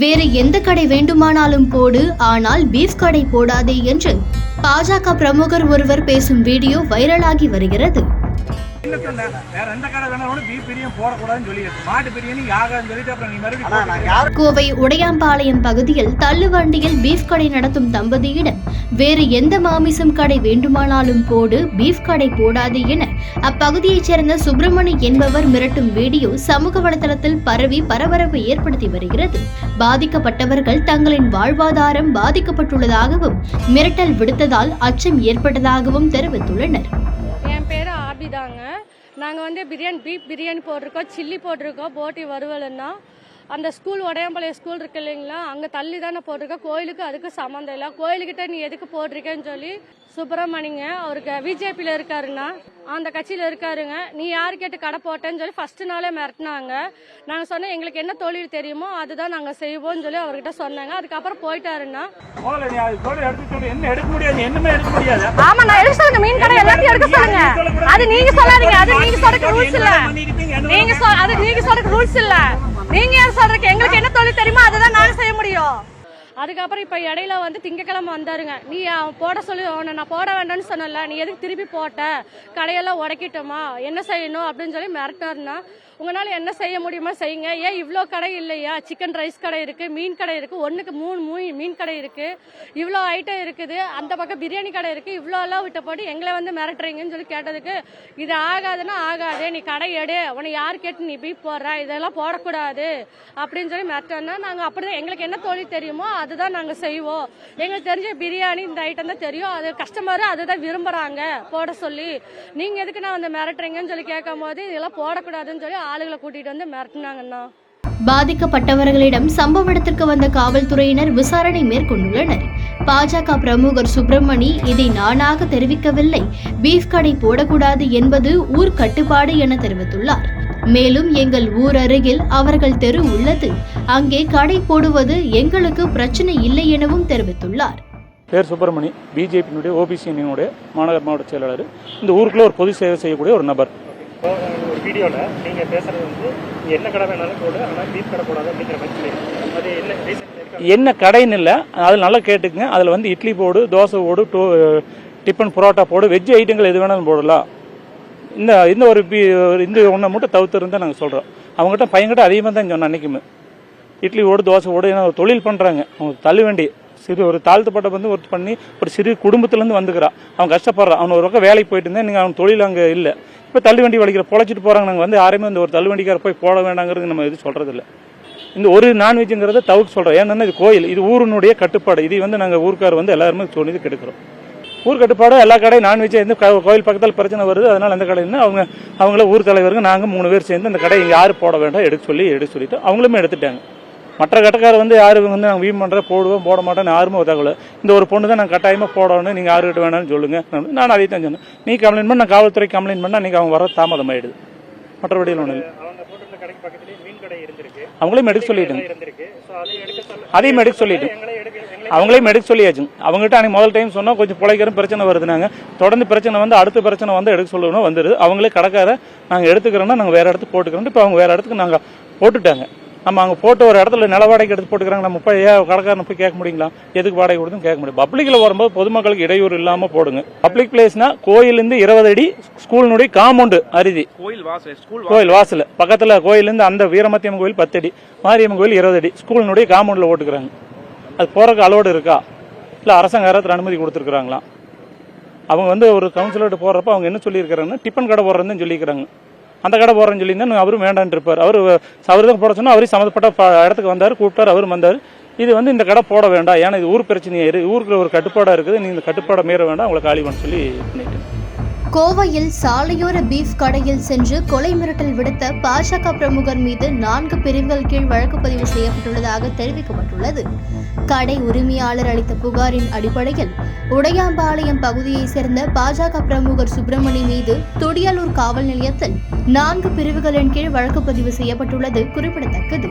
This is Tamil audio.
வேறு எந்த கடை வேண்டுமானாலும் போடு, ஆனால் பீஃப் கடை போடாதே என்று பாஜக பிரமுகர் ஒருவர் பேசும் வீடியோ வைரலாகி வருகிறது. கோவை உடையாம்பாளையம் பகுதியில் தள்ளுவண்டியில் பீஃப் கடை நடத்தும் தம்பதியிடம் வேறு எந்த மாமிசம் கடை வேண்டுமானாலும் போடு, பீஃப் கடை போடாது என அப்பகுதியைச் சேர்ந்த சுப்பிரமணி என்பவர் மிரட்டும் வீடியோ சமூக வலைதளத்தில் பரவி பரபரப்பை ஏற்படுத்தி வருகிறது. பாதிக்கப்பட்டவர்கள் தங்களின் வாழ்வாதாரம் பாதிக்கப்பட்டுள்ளதாகவும் மிரட்டல் விடுத்ததால் அச்சம் ஏற்பட்டதாகவும் தெரிவித்துள்ளனர். என் பேர் ஆபிதாங்க. நாங்கள் பீஃப் பிரியாணி போட்டிருக்கோம், சில்லி போட்டிருக்கோம், போட்டி வறுவலுன்னா அந்த ஸ்கூல் உடையாம்பாளையம் ஸ்கூல் இருக்கு இல்லைங்களா, அங்கே தள்ளி தானே போட்டிருக்கோம். கோயிலுக்கு அதுக்கு சம்மந்தம் இல்லை. கோயிலுக்கிட்ட நீ எதுக்கு போட்டிருக்கேன்னு சொல்லி சுப்பிரமணிங்க அவருக்கு பிஜேபியில் இருக்காருன்னா அந்த கட்சியில் இருக்காருங்க. நீ யாரு கேட்டு கடை போட்டேன்னு சொல்லி ஃபர்ஸ்ட் நாளே மிரட்டினாங்க. நாங்கள் சொன்னோம் எங்களுக்கு என்ன தொழில் தெரியுமோ அதுதான் நாங்கள் செய்வோம்னு சொல்லி அவர்கிட்ட சொன்னாங்க. அதுக்கப்புறம் போயிட்டாருன்னா ஆமா நான் எடுக்க சொல்லுங்க, மீன் கடை எல்லாத்தையும் எடுக்க சொல்லுங்க. அது நீங்க சொல்லாதீங்க, அது நீங்க சொல்ற ரூல்ஸ் இல்ல. அது நீங்க சொல்ற ரூல்ஸ் இல்ல. நீங்க யார் சொல்றீங்க? எங்களுக்கு என்ன தொழில் தெரியுமோ அதுதான் நாங்க செய்ய முடியும். அதுக்கப்புறம் இப்ப இடையில திங்கக்கிழமை வந்தாருங்க. நீ போட சொல்லி நான் போட வேண்டாம்னு சொன்னல, நீ எதுக்கு திருப்பி போட்ட, கடையெல்லாம் உடைக்கிட்டோமா, என்ன செய்யணும் அப்படின்னு சொல்லி மிரட்டாருன்னா உங்களால என்ன செய்ய முடியுமா செய்யுங்க. ஏன் இவ்வளோ கடை இல்லையா? சிக்கன் ரைஸ் கடை இருக்கு, மீன் கடை இருக்கு, 1க்கு 3 மீன் கடை இருக்கு, இவ்வளோ ஐட்டம் இருக்குது, அந்த பக்கம் பிரியாணி கடை இருக்கு, இவ்வளோ எல்லாம் விட்ட போட்டு எங்களை மிரட்டுறீங்கன்னு சொல்லி கேட்டதுக்கு இது ஆகாதுன்னா ஆகாது, நீ கடை எடு, உன்னை யார் கேட்டு நீ பீஃப் போடுற, இதெல்லாம் போடக்கூடாது அப்படின்னு சொல்லி மிரட்டோன்னா நாங்கள் அப்படிதான் எங்களுக்கு என்ன தொழில் தெரியுமோ அதுதான் நாங்கள் செய்வோம். எங்களுக்கு தெரிஞ்ச பிரியாணி இந்த ஐட்டம் தான் தெரியும், அது கஸ்டமர் அதுதான் விரும்புறாங்க போட சொல்லி. நீங்க எதுக்கு நான் மிரட்டுறீங்கன்னு சொல்லி கேட்கும் போது இதெல்லாம் போடக்கூடாதுன்னு சொல்லி ஆளுகளை கூட்டிட்டு மிரட்டினாங்கண்ணா. பாதிக்கப்பட்டவர்களிடம் சம்பவ இடத்திற்கு வந்த காவல்துறையினர் விசாரணை மேற்கொண்டுள்ளனர். பாஜக பிரமுகர் சுப்பிரமணி இதை நானாக தெரிவிக்கவில்லை, பீஃப் கடை போடக்கூடாது என்பது ஊர் கட்டுப்பாடு என தெரிவித்துள்ளார். மேலும் எங்கள் ஊர் அருகில் அவர்கள் தெரு உள்ளது, அங்கே கடை போடுவது எங்களுக்கு பிரச்சனை இல்லை எனவும் தெரிவித்துள்ளார். பேர் சுப்பிரமணி, பிஜேபியினுடைய ஓபிசி அணியினுடைய மாநகர மாவட்ட செயலாளர். இந்த ஊருக்குள்ள ஒரு பொது சேவை செய்யக்கூடிய ஒரு நபர். ஒரு வீடியோவில் நீங்கள் பேசுறது என்ன கடை வேணாலும் போடு, ஆனால் பீஃப் கடை போடாது அப்படிங்கிற மாதிரி அது என்ன கடைன்னு இல்லை, அதில் நல்லா கேட்டுக்குங்க. அதில் இட்லி போடு, தோசை போடு, டிஃபன் புரோட்டா போடு, வெஜ் ஐட்டங்கள் எது வேணாலும் போடலாம். இந்த ஒரு இந்த ஒன்றை மட்டும் தவிர்த்துருந்து தான் நாங்கள் சொல்கிறோம். அவங்ககிட்ட பையன்கிட்ட அதிகமாக தான் சொன்னோம். அன்றைக்குமே இட்லி ஓடு, தோசை ஓடு, ஏன்னா ஒரு தொழில் பண்ணுறாங்க. அவங்க தள்ளு வேண்டி ஒரு தாழ்த்தப்பட்ட ஒர்க் பண்ணி ஒரு சிறு குடும்பத்திலேருந்து வந்துக்கிறான். அவன் கஷ்டப்படுறான். அவன் ஒரு பக்கம் வேலைக்கு போயிட்டு இருந்தேன், நீங்கள் அவன் தொழில் அங்கே இல்லை. இப்போ தள்ளு வண்டி வலிக்கிற பொழைச்சிட்டு போகிறாங்க. நாங்கள் யாரையுமே ஒரு தள்ளு வண்டிக்கார போய் போட வேண்டாங்கிறது நம்ம எதுவும் சொல்கிறது இல்லை. இந்த ஒரு நான்வெஜ்ங்கிறத தவிர்த்து சொல்கிறோம். ஏன்னா இது கோயில், இது ஊரினுடைய கட்டுப்பாடு. இது நாங்கள் ஊருக்கார் எல்லாருமே சொல்லி கெடுக்கிறோம். ஊர் கட்டுப்பாடு எல்லா கடையும் நான்வெஜ் கோயில் பக்கத்தில் பிரச்சனை வருது. அதனால் அந்த கடையில் அவங்கள ஊர் தலைவருங்க நாங்கள் 3 பேர் சேர்ந்து அந்த கடை யாரும் போட வேண்டாம் எடுக்க சொல்லிட்டு அவங்களுமே எடுத்துட்டாங்க. மற்ற கடைக்காரர் யாரு நாங்கள் வீம் பண்ணுற போடுவோம் போட மாட்டோம் யாருமே தகவல. இந்த ஒரு பொண்ணு தான் நாங்கள் கட்டாயமாக போடணும், நீங்கள் யாருக்கிட்ட வேணாம்னு சொல்லுங்க. நான் அதை தான் சொன்னேன். நீ கம்ப்ளைண்ட் பண்ண, நான் காவல்துறை கம்ப்ளைண்ட் பண்ணால் நீங்கள் அவங்க வர தாமதம் ஆயிடுது. மற்றபடியில் ஒன்றும் இல்லை. அவங்களையும் எடுக்க சொல்லிட்டு அதையும் எடுக்க சொல்லிட்டு அவங்களையும் எடுக்க சொல்லியாச்சு. அவங்ககிட்ட அன்னைக்கு முதல் டைம் சொன்னால் கொஞ்சம் பிழைக்கிற பிரச்சனை வருதுனாங்க. தொடர்ந்து பிரச்சனை அடுத்த பிரச்சனை எடுக்க சொல்லணும் வந்துடுது. அவங்களே கடைக்கார நாங்கள் எடுத்துக்கிறோன்னா நாங்கள் வேறு இடத்துக்கு போட்டுக்கிறோம். இப்போ அவங்க வேறு இடத்துக்கு நாங்கள் போட்டுட்டாங்க. நம்ம அங்கே போட்டு ஒரு இடத்துல நில வாடகைக்கு எடுத்து போட்டுக்கிறாங்க. நம்ம போய் கடைக்காரனை போய் கேட்க முடியுங்களா? எதுக்கு வாடகை கொடுத்தும் கேட்க முடியும். பப்ளிக்கில் வரும்போது பொதுமக்களுக்கு இடையூறு இல்லாமல் போடுங்க. பப்ளிக் பிளேஸ்னா கோயிலேருந்து 20 அடி ஸ்கூலினுடைய காம்பவுண்டு அருதி, கோயில் வாசல் பக்கத்தில் கோயிலேருந்து அந்த வீரமத்தியம்மன் கோயில் 10 அடி, மாரியம்மன் கோயில் 20 அடி, ஸ்கூலினுடைய காம்பவுண்டில் ஓட்டுக்கிறாங்க. அது போகிறக்கு அலோடு இருக்கா இல்லை அரசாங்க யாராவது அனுமதி கொடுத்துருக்குறாங்களா? அவங்க ஒரு கவுன்சிலர்கிட்ட போகிறப்ப அவங்க என்ன சொல்லியிருக்கிறாங்கன்னா டிஃபன் கடை போடுறதுன்னு சொல்லியிருக்கிறாங்க. அந்த கடை போடுறேன்னு சொல்லியிருந்தா அவரும் வேண்டான்னு இருப்பார். அவர் தான் போட சொன்னால் அவரே சம்மந்தப்பட்ட இடத்துக்கு வந்தார், கூப்பிட்டார், அவரும் வந்தார். இது இந்த கடை போட வேண்டாம், ஏன்னா இது ஊர் பிரச்சனையாக ஊருக்கு ஒரு கட்டுப்பாடாக இருக்குது, நீங்கள் இந்த கட்டுப்பாடை மீற வேண்டாம், அவங்களை காலி பண்ண சொல்லி பண்ணிட்டு. கோவையில் சாலையோர பீஃப் கடையில் சென்று கொலை மிரட்டல் விடுத்த பாஜக பிரமுகர் மீது 4 பிரிவுகள் கீழ் வழக்கு பதிவு செய்யப்பட்டுள்ளதாக தெரிவிக்கப்பட்டுள்ளது. கடை உரிமையாளர் அளித்த புகாரின் அடிப்படையில் உடையாம்பாளையம் பகுதியைச் சேர்ந்த பாஜக பிரமுகர் சுப்பிரமணி மீது துடியலூர் காவல் நிலையத்தில் 4 பிரிவுகளின் கீழ் வழக்கு பதிவு செய்யப்பட்டுள்ளது குறிப்பிடத்தக்கது.